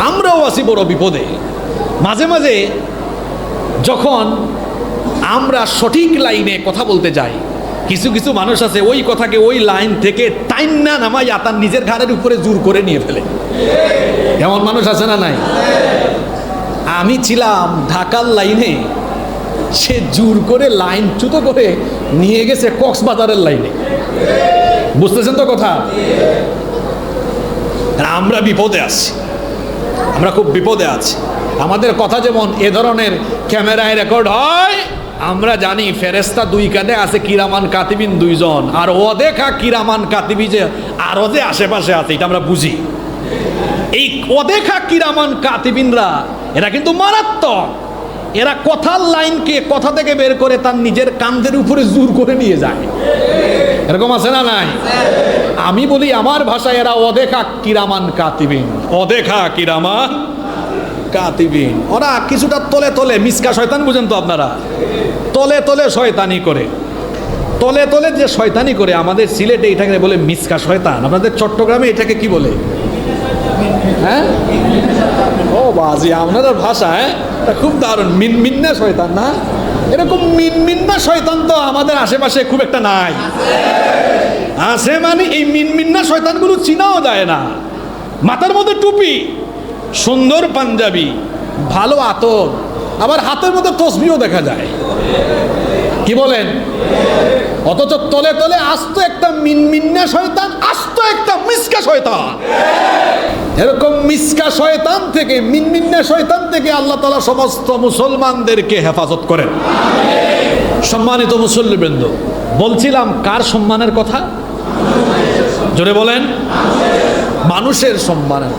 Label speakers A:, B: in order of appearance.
A: আমরাও আছি বড় বিপদে। মাঝে মাঝে যখন আমরা সঠিক লাইনে কথা বলতে যাই, কিছু কিছু মানুষ আছে ওই কথাকে ওই লাইন থেকে টাইন্না নামাইয়া তার নিজের ঘাড়ের উপরে জোর করে নিয়ে ফেলে। এমন মানুষ আছে না নাই? আমি ছিলাম ঢাকার লাইনে, সে জোর করে লাইন চ্যুত করে নিয়ে গেছে কক্সবাজারের লাইনে। বুঝতেছেন তো কথা? আমরা বিপদে আছি, আমরা খুব বিপদে আছি। আমাদের কথা যেমন এ ধরনের ক্যামেরায় রেকর্ড হয়, আমরা জানি ফেরেশতা দুই কাঁধে আছে, কিরামান কাতিবিন দুইজন, আর অদেখা কিরামান কাতিবি যে আরো যে আশেপাশে আছে, এটা আমরা বুঝি। এই অদেখা কিরামান কাতিবিনরা এরা কিন্তু মারাত্মক। এরা কথার লাইনকে কথা থেকে বের করে তার নিজের কাঁধের উপরে জোর করে নিয়ে যায়। এরকম আছে না নাই? আমি বলি আমার ভাষায় এরা অদেখা কিরামান কাতিবিন, অদেখা কিরামান কাতিবিন। ওরা কিছুটা তলে তলে মিসকা শয়তান, বুঝেন তো আপনারা? তলে তলে শয়তানি করে, তলে তলে যে শয়তানি করে। আমাদের সিলেটে এটাকে বলে মিসকা শয়তান, আপনাদের চট্টগ্রামে এটাকে কি বলে? হ্যাঁ, ও বাজি, আপনাদের ভাষা খুব দারুণ। মিনমিন্না শয়তান না? এরকম মিনমিন্না শয়তান তো আমাদের আশেপাশে খুব একটা নাই। আছে মানে এই মিনমিন্না শয়তানগুলো চিনাও যায় না। মাথার মধ্যে টুপি, সুন্দর পাঞ্জাবি, ভালো আতর, আবার হাতের মধ্যে তসবিও দেখা যায়। কি বলেন? অথচ তলে তলে আস্ত একটা মিনমিন্না শয়তান, আস্ত একটা মিসকা শয়তান। এরকম মিসকা শয়তান থেকে, মিনমিন্না শয়তান থেকে আল্লাহ তাআলা সমস্ত মুসলমানদেরকে হেফাজত করেন। সম্মানিত মুসল্লিবৃন্দ, বলছিলাম কার সম্মানের কথা? জোরে বলেন। মানুষের সম্মানের।